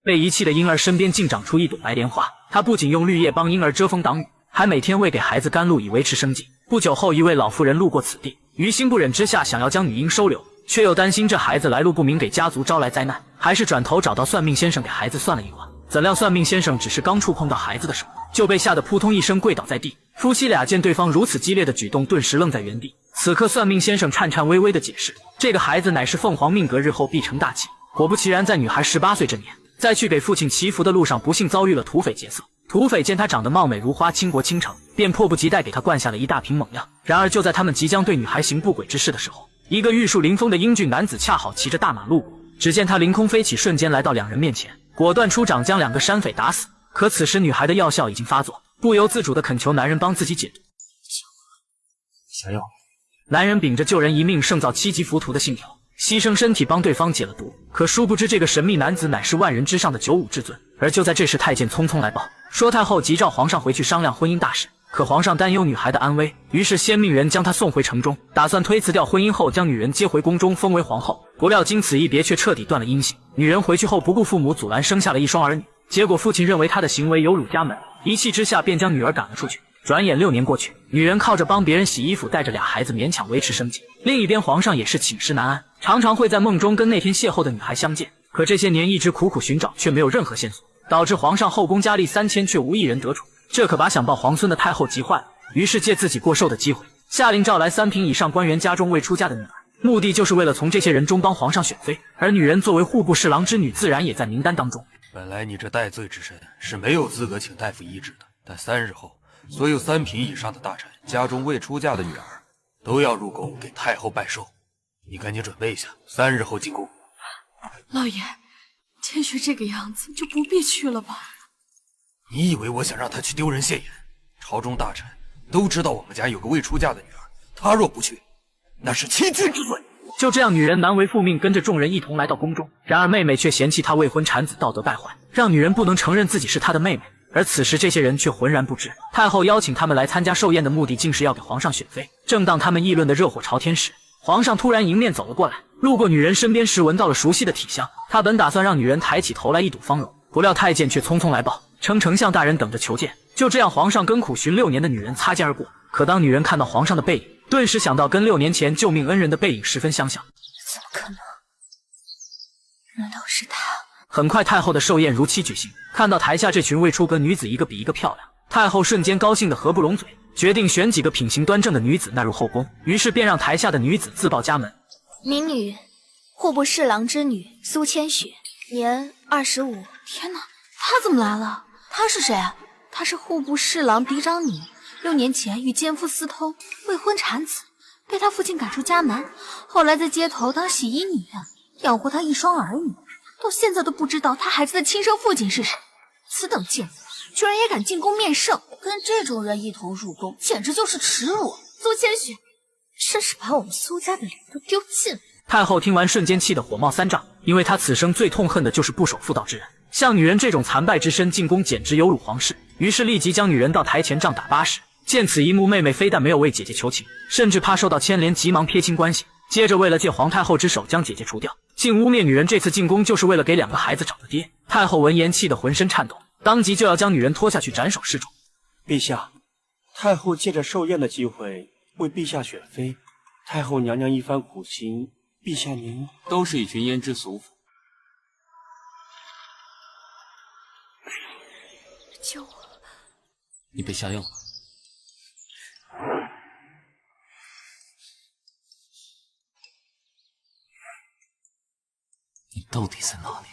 被遗弃的婴儿身边竟长出一朵白莲花。他不仅用绿叶帮婴儿遮风挡雨，还每天喂给孩子甘露以维持生计。不久后，一位老妇人路过此地，于心不忍之下想要将女婴收留，却又担心这孩子来路不明给家族招来灾难，还是转头找到算命先生给孩子算了一卦。怎料算命先生只是刚触碰到孩子的手，就被吓得扑通一声跪倒在地。夫妻俩见对方如此激烈的举动，顿时愣在原地。此刻算命先生颤颤巍巍地解释，这个孩子乃是凤凰命格，日后必成大器。果不其然，在女孩18岁这年，在去给父亲祈福的路上，不幸遭遇了土匪劫色。土匪见她长得貌美如花，倾国倾城，便迫不及待给她灌下了一大瓶猛药。然而就在他们即将对女孩行不轨之事的时候，一个玉树临风的英俊男子恰好骑着大马路过，只见他凌空飞起，瞬间来到两人面前，果断出掌将两个山匪打死。可此时女孩的药效已经发作，不由自主地恳求男人帮自己解毒。下药。男人秉着救人一命胜造7级浮屠的信条，牺牲身体帮对方解了毒。可殊不知这个神秘男子乃是万人之上的95至尊。而就在这时，太监匆匆来报，说太后急召皇上回去商量婚姻大事。可皇上担忧女孩的安危，于是先命人将她送回城中，打算推辞掉婚姻后将女人接回宫中封为皇后。不料经此一别，却彻底断了音信。女人回去后不顾父母阻拦，生下了一双儿女。结果父亲认为她的行为有辱家门，一气之下便将女儿赶了出去。转眼6年过去，女人靠着帮别人洗衣服，带着俩孩子勉强维持生计。另一边，皇上也是寝食难安，常常会在梦中跟那天邂逅的女孩相见。可这些年一直苦苦寻找，却没有任何线索，导致皇上后宫佳丽3000，却无一人得宠。这可把想抱皇孙的太后急坏了，于是借自己过寿的机会，下令召来3品以上官员家中未出嫁的女儿，目的就是为了从这些人中帮皇上选妃。而女人作为户部侍郎之女，自然也在名单当中。本来你这戴罪之身是没有资格请大夫医治的，但3日后，所有3品以上的大臣家中未出嫁的女儿都要入宫给太后拜寿。你赶紧准备一下，3日后进宫。老爷，千雪这个样子就不必去了吧？你以为我想让她去丢人现眼？朝中大臣都知道我们家有个未出嫁的女儿，她若不去，那是欺君之罪。就这样，女人难为父命，跟着众人一同来到宫中。然而妹妹却嫌弃她未婚产子，道德败坏，让女人不能承认自己是她的妹妹。而此时这些人却浑然不知，太后邀请他们来参加寿宴的目的，竟是要给皇上选妃。正当他们议论的热火朝天时，皇上突然迎面走了过来，路过女人身边时，闻到了熟悉的体香。他本打算让女人抬起头来一睹芳容，不料太监却匆匆来报，称丞相大人等着求见。就这样，皇上跟苦寻6年的女人擦肩而过。可当女人看到皇上的背影，顿时想到跟6年前救命恩人的背影十分相像。怎么可能？难道是他？很快，太后的寿宴如期举行。看到台下这群未出阁女子一个比一个漂亮，太后瞬间高兴得合不拢嘴，决定选几个品行端正的女子纳入后宫。于是便让台下的女子自报家门。民女，户部侍郎之女苏千雪，年25。天哪，她怎么来了？她是谁？她是户部侍郎嫡长女，6年前与奸夫私通，未婚产子，被她父亲赶出家门，后来在街头当洗衣女，养活她一双儿女。到现在都不知道他孩子的亲生父亲是谁，此等贱妇居然也敢进宫面圣，跟这种人一同入宫，简直就是耻辱！苏千雪，真是把我们苏家的脸都丢尽了。太后听完瞬间气得火冒3丈，因为她此生最痛恨的就是不守妇道之人，像女人这种残败之身进宫简直有辱皇室。于是立即将女人到台前杖打80。见此一幕，妹妹非但没有为姐姐求情，甚至怕受到牵连，急忙撇清关系。接着为了借皇太后之手将姐姐除掉，竟污蔑女人这次进宫就是为了给2个孩子找个爹。太后闻言气得浑身颤抖，当即就要将女人拖下去斩首示众。陛下，太后借着寿宴的机会为陛下选妃，太后娘娘一番苦心，陛下您都是一群胭脂俗妇。救我！你被下药了。你到底在哪里？